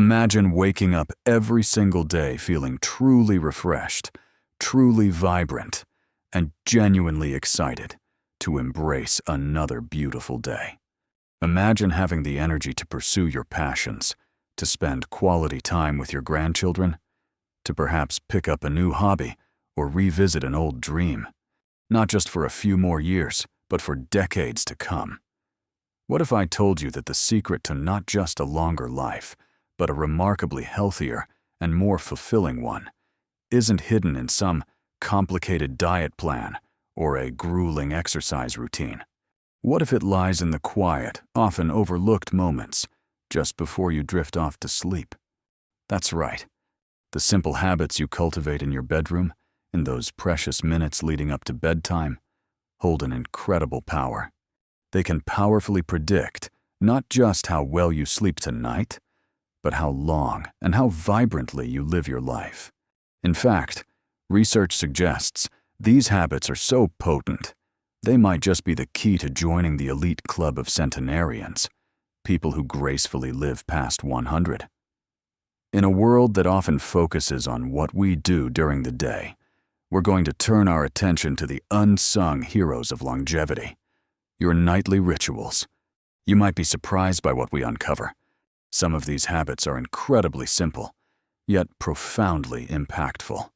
Imagine waking up every single day feeling truly refreshed, truly vibrant, and genuinely excited to embrace another beautiful day. Imagine having the energy to pursue your passions, to spend quality time with your grandchildren, to perhaps pick up a new hobby or revisit an old dream, not just for a few more years, but for decades to come. What if I told you that the secret to not just a longer life, but a remarkably healthier and more fulfilling one, isn't hidden in some complicated diet plan or a grueling exercise routine? What if it lies in the quiet, often overlooked moments just before you drift off to sleep? That's right. The simple habits you cultivate in your bedroom, in those precious minutes leading up to bedtime, hold an incredible power. They can powerfully predict not just how well you sleep tonight, but how long and how vibrantly you live your life. In fact, research suggests these habits are so potent, they might just be the key to joining the elite club of centenarians, people who gracefully live past 100. In a world that often focuses on what we do during the day, we're going to turn our attention to the unsung heroes of longevity, your nightly rituals. You might be surprised by what we uncover. Some of these habits are incredibly simple, yet profoundly impactful.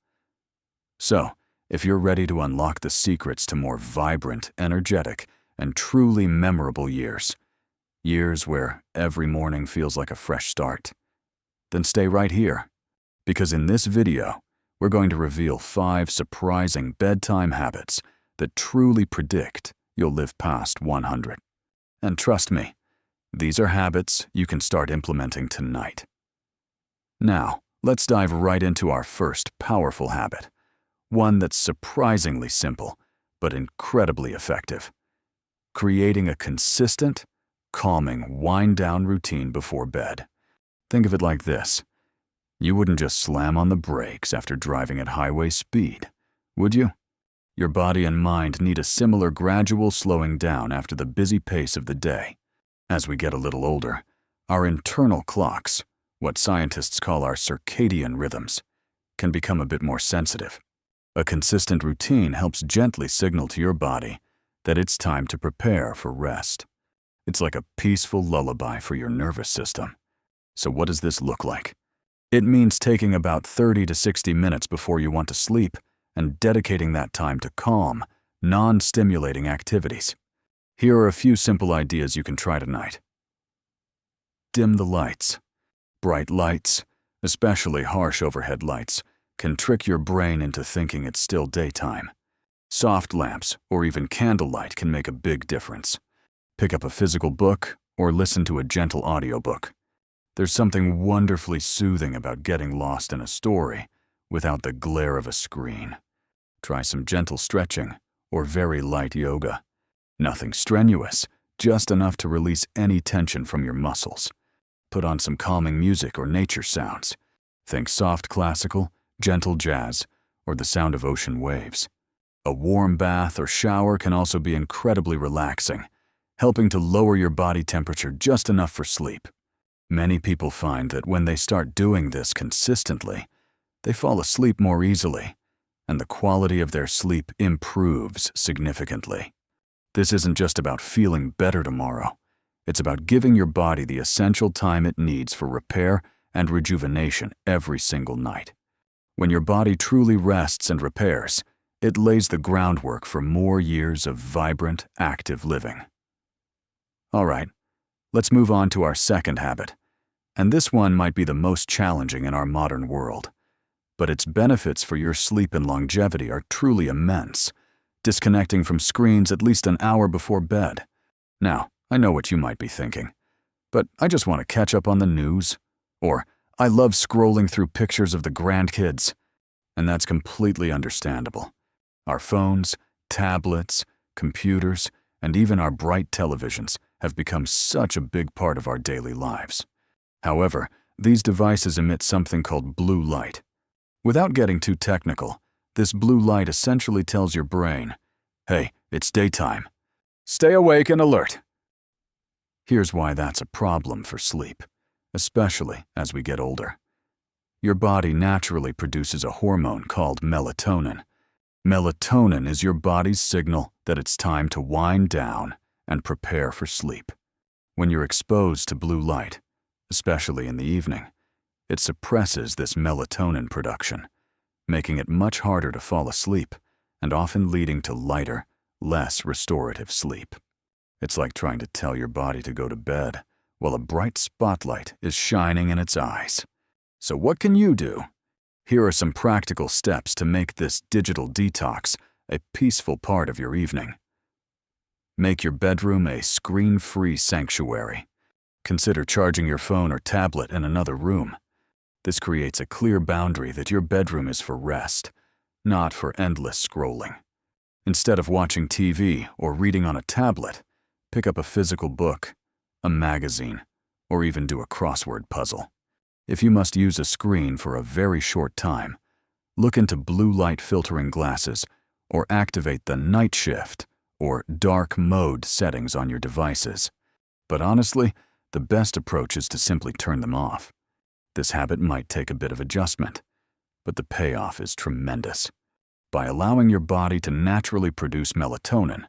So, if you're ready to unlock the secrets to more vibrant, energetic, and truly memorable years where every morning feels like a fresh start, then stay right here, because in this video, we're going to reveal 5 surprising bedtime habits that truly predict you'll live past 100. And trust me, these are habits you can start implementing tonight. Now, let's dive right into our first powerful habit, one that's surprisingly simple, but incredibly effective. Creating a consistent, calming wind-down routine before bed. Think of it like this. You wouldn't just slam on the brakes after driving at highway speed, would you? Your body and mind need a similar gradual slowing down after the busy pace of the day. As we get a little older, our internal clocks, what scientists call our circadian rhythms, can become a bit more sensitive. A consistent routine helps gently signal to your body that it's time to prepare for rest. It's like a peaceful lullaby for your nervous system. So what does this look like? It means taking about 30 to 60 minutes before you want to sleep and dedicating that time to calm, non-stimulating activities. Here are a few simple ideas you can try tonight. Dim the lights. Bright lights, especially harsh overhead lights, can trick your brain into thinking it's still daytime. Soft lamps or even candlelight can make a big difference. Pick up a physical book or listen to a gentle audiobook. There's something wonderfully soothing about getting lost in a story without the glare of a screen. Try some gentle stretching or very light yoga. Nothing strenuous, just enough to release any tension from your muscles. Put on some calming music or nature sounds. Think soft classical, gentle jazz, or the sound of ocean waves. A warm bath or shower can also be incredibly relaxing, helping to lower your body temperature just enough for sleep. Many people find that when they start doing this consistently, they fall asleep more easily, and the quality of their sleep improves significantly. This isn't just about feeling better tomorrow. It's about giving your body the essential time it needs for repair and rejuvenation every single night. When your body truly rests and repairs, it lays the groundwork for more years of vibrant, active living. All right, let's move on to our second habit. And this one might be the most challenging in our modern world. But its benefits for your sleep and longevity are truly immense. Disconnecting from screens at least an hour before bed. Now, I know what you might be thinking, but I just want to catch up on the news. Or, I love scrolling through pictures of the grandkids. And that's completely understandable. Our phones, tablets, computers, and even our bright televisions have become such a big part of our daily lives. However, these devices emit something called blue light. Without getting too technical, this blue light essentially tells your brain, hey, it's daytime. Stay awake and alert. Here's why that's a problem for sleep. especially as we get older. Your body naturally produces a hormone called melatonin. Melatonin is your body's signal that it's time to wind down and prepare for sleep. When you're exposed to blue light, especially in the evening, it suppresses this melatonin production, making it much harder to fall asleep and often leading to lighter, less restorative sleep. It's like trying to tell your body to go to bed while a bright spotlight is shining in its eyes. So what can you do? Here are some practical steps to make this digital detox a peaceful part of your evening. Make your bedroom a screen-free sanctuary. Consider charging your phone or tablet in another room. This creates a clear boundary that your bedroom is for rest, not for endless scrolling. Instead of watching TV or reading on a tablet, pick up a physical book, a magazine, or even do a crossword puzzle. If you must use a screen for a very short time, look into blue light filtering glasses or activate the night shift or dark mode settings on your devices. But honestly, the best approach is to simply turn them off. This habit might take a bit of adjustment, but the payoff is tremendous. By allowing your body to naturally produce melatonin,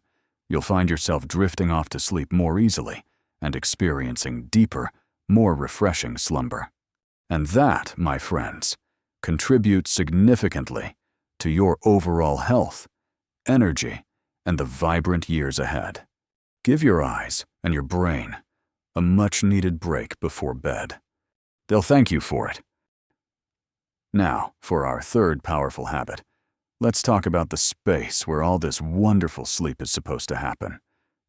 you'll find yourself drifting off to sleep more easily and experiencing deeper, more refreshing slumber. And that, my friends, contributes significantly to your overall health, energy, and the vibrant years ahead. Give your eyes and your brain a much-needed break before bed. They'll thank you for it. Now, for our third powerful habit, let's talk about the space where all this wonderful sleep is supposed to happen,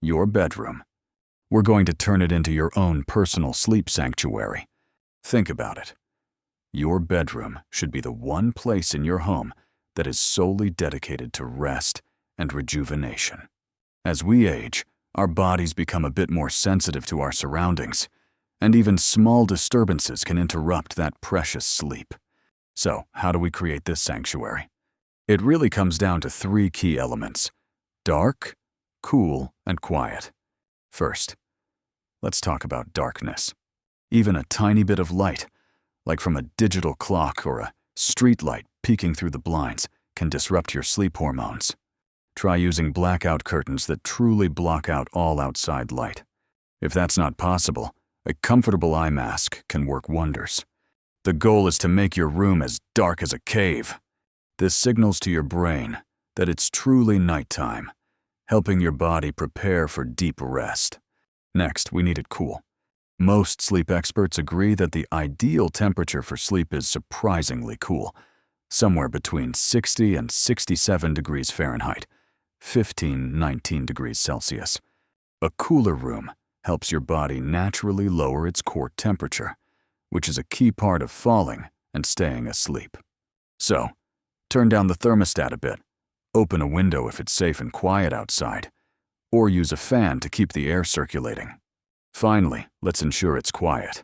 your bedroom. We're going to turn it into your own personal sleep sanctuary. Think about it. Your bedroom should be the one place in your home that is solely dedicated to rest and rejuvenation. As we age, our bodies become a bit more sensitive to our surroundings, and even small disturbances can interrupt that precious sleep. So, how do we create this sanctuary? It really comes down to three key elements: dark, cool, and quiet. First, let's talk about darkness. Even a tiny bit of light, like from a digital clock or a street light peeking through the blinds, can disrupt your sleep hormones. Try using blackout curtains that truly block out all outside light. If that's not possible, a comfortable eye mask can work wonders. The goal is to make your room as dark as a cave. This signals to your brain that it's truly nighttime, helping your body prepare for deep rest. Next, we need it cool. Most sleep experts agree that the ideal temperature for sleep is surprisingly cool, somewhere between 60 and 67 degrees Fahrenheit, 19 degrees Celsius. A cooler room helps your body naturally lower its core temperature, which is a key part of falling and staying asleep. So, turn down the thermostat a bit, open a window if it's safe and quiet outside, or use a fan to keep the air circulating. Finally, let's ensure it's quiet.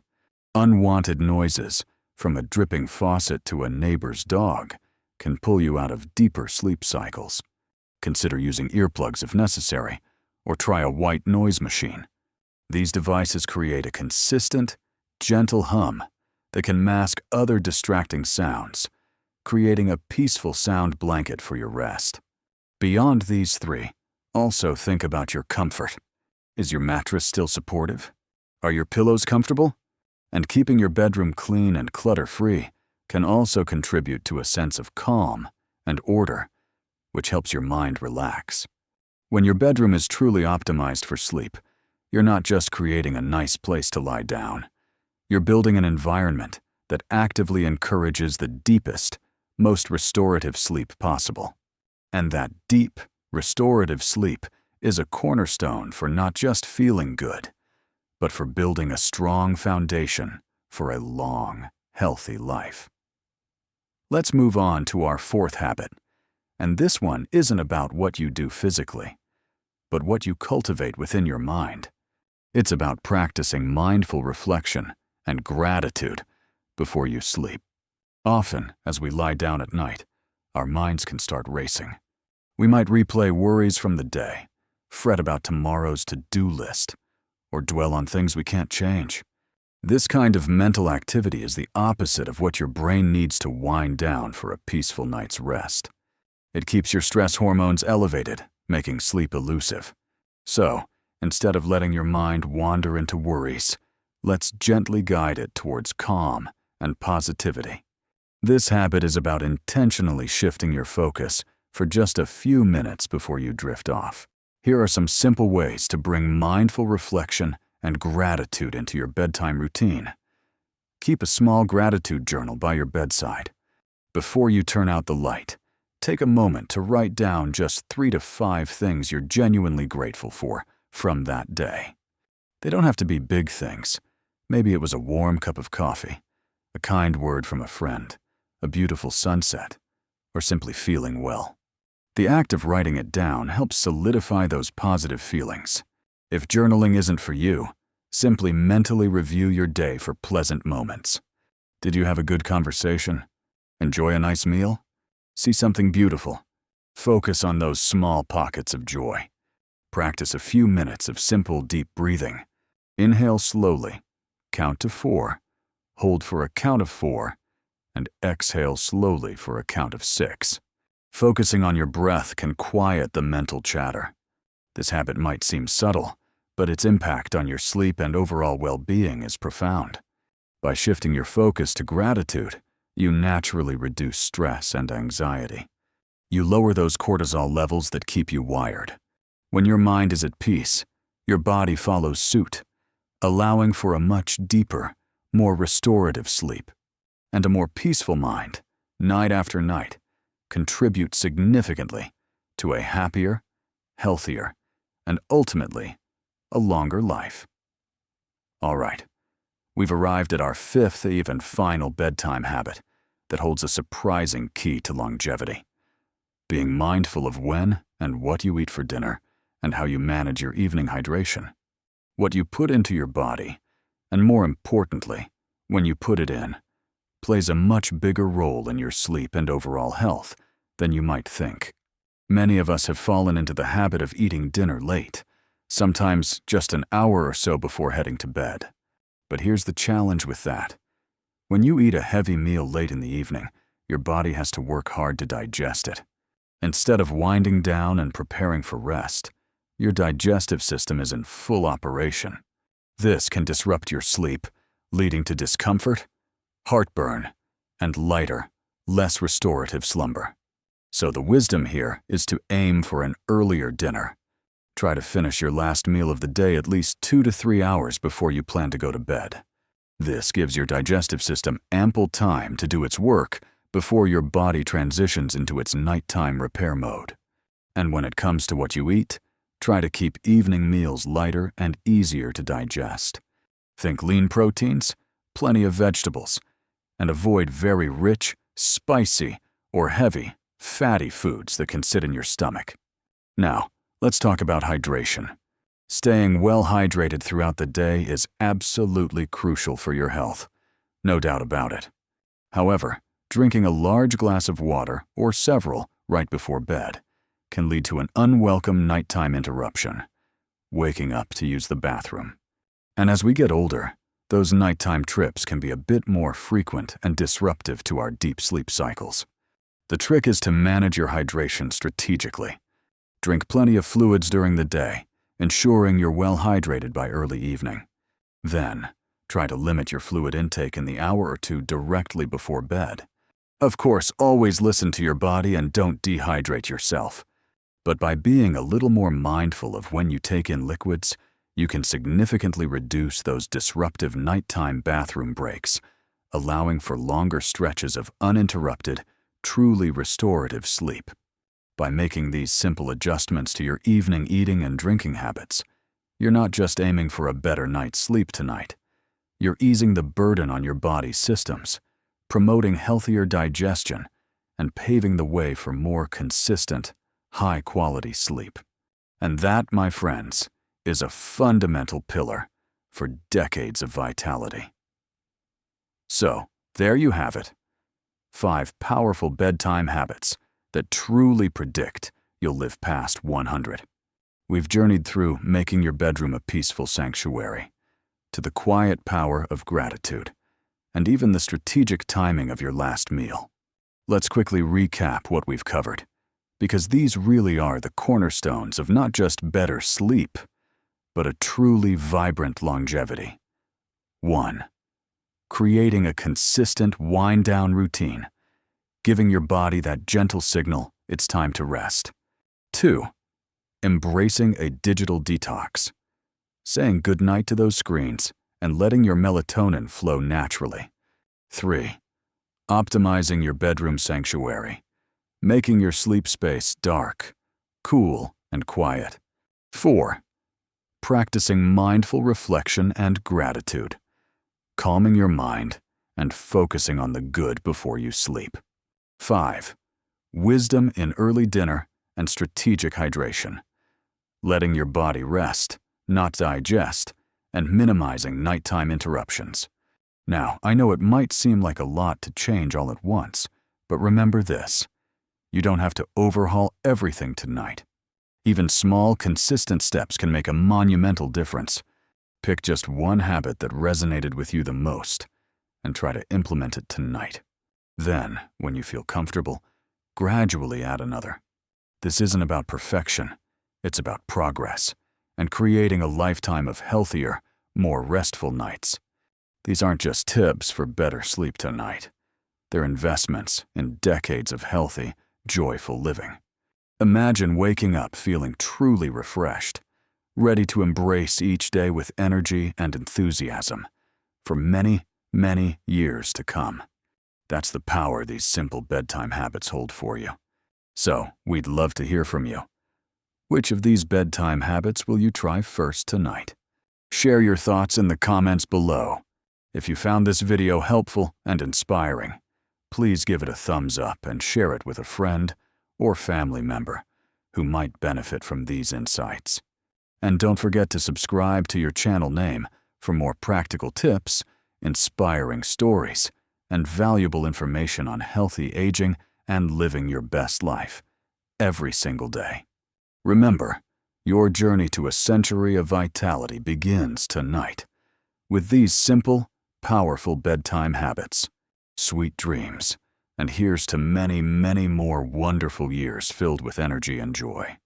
Unwanted noises, from a dripping faucet to a neighbor's dog, can pull you out of deeper sleep cycles. Consider using earplugs if necessary, or try a white noise machine. These devices create a consistent, gentle hum that can mask other distracting sounds, creating a peaceful sound blanket for your rest. Beyond these three, also think about your comfort. Is your mattress still supportive? Are your pillows comfortable? And keeping your bedroom clean and clutter-free can also contribute to a sense of calm and order, which helps your mind relax. When your bedroom is truly optimized for sleep, you're not just creating a nice place to lie down. You're building an environment that actively encourages the deepest, most restorative sleep possible. And that deep, restorative sleep is a cornerstone for not just feeling good, but for building a strong foundation for a long, healthy life. Let's move on to our fourth habit, and this one isn't about what you do physically, but what you cultivate within your mind. It's about practicing mindful reflection and gratitude before you sleep. Often, as we lie down at night, our minds can start racing. We might replay worries from the day, fret about tomorrow's to-do list, or dwell on things we can't change. This kind of mental activity is the opposite of what your brain needs to wind down for a peaceful night's rest. It keeps your stress hormones elevated, making sleep elusive. So, instead of letting your mind wander into worries, let's gently guide it towards calm and positivity. This habit is about intentionally shifting your focus for just a few minutes before you drift off. Here are some simple ways to bring mindful reflection and gratitude into your bedtime routine. Keep a small gratitude journal by your bedside. Before you turn out the light, take a moment to write down just 3 to 5 things you're genuinely grateful for from that day. They don't have to be big things. Maybe it was a warm cup of coffee, a kind word from a friend, a beautiful sunset, or simply feeling well. The act of writing it down helps solidify those positive feelings. If journaling isn't for you, simply mentally review your day for pleasant moments. Did you have a good conversation? Enjoy a nice meal? See something beautiful? Focus on those small pockets of joy. Practice a few minutes of simple, deep breathing. Inhale slowly, count to 4, hold for a count of 4, and exhale slowly for a count of 6. Focusing on your breath can quiet the mental chatter. This habit might seem subtle, but its impact on your sleep and overall well-being is profound. By shifting your focus to gratitude, you naturally reduce stress and anxiety. You lower those cortisol levels that keep you wired. When your mind is at peace, your body follows suit, allowing for a much deeper, more restorative sleep. And a more peaceful mind, night after night, contributes significantly to a happier, healthier, and ultimately, a longer life. All right, we've arrived at our 5th and final bedtime habit that holds a surprising key to longevity. Being mindful of when and what you eat for dinner and how you manage your evening hydration. What you put into your body, and more importantly, when you put it in, plays a much bigger role in your sleep and overall health than you might think. Many of us have fallen into the habit of eating dinner late, sometimes just an hour or so before heading to bed. But here's the challenge with that. When you eat a heavy meal late in the evening, your body has to work hard to digest it. Instead of winding down and preparing for rest, your digestive system is in full operation. This can disrupt your sleep, leading to discomfort, heartburn, and lighter, less restorative slumber. So the wisdom here is to aim for an earlier dinner. Try to finish your last meal of the day at least 2 to 3 hours before you plan to go to bed. This gives your digestive system ample time to do its work before your body transitions into its nighttime repair mode. And when it comes to what you eat, try to keep evening meals lighter and easier to digest. Think lean proteins, plenty of vegetables, and avoid very rich, spicy, or heavy, fatty foods that can sit in your stomach. Now, let's talk about hydration. Staying well hydrated throughout the day is absolutely crucial for your health, no doubt about it. However, drinking a large glass of water, or several, right before bed, can lead to an unwelcome nighttime interruption, waking up to use the bathroom. And as we get older, those nighttime trips can be a bit more frequent and disruptive to our deep sleep cycles. The trick is to manage your hydration strategically. Drink plenty of fluids during the day, ensuring you're well hydrated by early evening. Then, try to limit your fluid intake in the hour or 2 directly before bed. Of course, always listen to your body and don't dehydrate yourself. But by being a little more mindful of when you take in liquids, you can significantly reduce those disruptive nighttime bathroom breaks, allowing for longer stretches of uninterrupted, truly restorative sleep. By making these simple adjustments to your evening eating and drinking habits, you're not just aiming for a better night's sleep tonight. You're easing the burden on your body's systems, promoting healthier digestion, and paving the way for more consistent, high-quality sleep. And that, my friends, is a fundamental pillar for decades of vitality. So, there you have it. 5 powerful bedtime habits that truly predict you'll live past 100. We've journeyed through making your bedroom a peaceful sanctuary, to the quiet power of gratitude, and even the strategic timing of your last meal. Let's quickly recap what we've covered, because these really are the cornerstones of not just better sleep, but a truly vibrant longevity. 1. Creating a consistent wind-down routine, giving your body that gentle signal it's time to rest. 2. Embracing a digital detox, saying goodnight to those screens and letting your melatonin flow naturally. 3. Optimizing your bedroom sanctuary, making your sleep space dark, cool, and quiet. 4. Practicing mindful reflection and gratitude, calming your mind and focusing on the good before you sleep. 5. Wisdom in early dinner and strategic hydration, letting your body rest, not digest, and minimizing nighttime interruptions. Now, I know it might seem like a lot to change all at once, but remember this: you don't have to overhaul everything tonight. Even small, consistent steps can make a monumental difference. Pick just one habit that resonated with you the most and try to implement it tonight. Then, when you feel comfortable, gradually add another. This isn't about perfection, it's about progress and creating a lifetime of healthier, more restful nights. These aren't just tips for better sleep tonight. They're investments in decades of healthy, joyful living. Imagine waking up feeling truly refreshed, ready to embrace each day with energy and enthusiasm for many, many years to come. That's the power these simple bedtime habits hold for you. So, we'd love to hear from you. Which of these bedtime habits will you try first tonight? Share your thoughts in the comments below. If you found this video helpful and inspiring, please give it a thumbs up and share it with a friend or family member who might benefit from these insights. And don't forget to subscribe to your channel name for more practical tips, inspiring stories, and valuable information on healthy aging and living your best life every single day. Remember, your journey to a century of vitality begins tonight with these simple, powerful bedtime habits. Sweet dreams, and here's to many, many more wonderful years filled with energy and joy.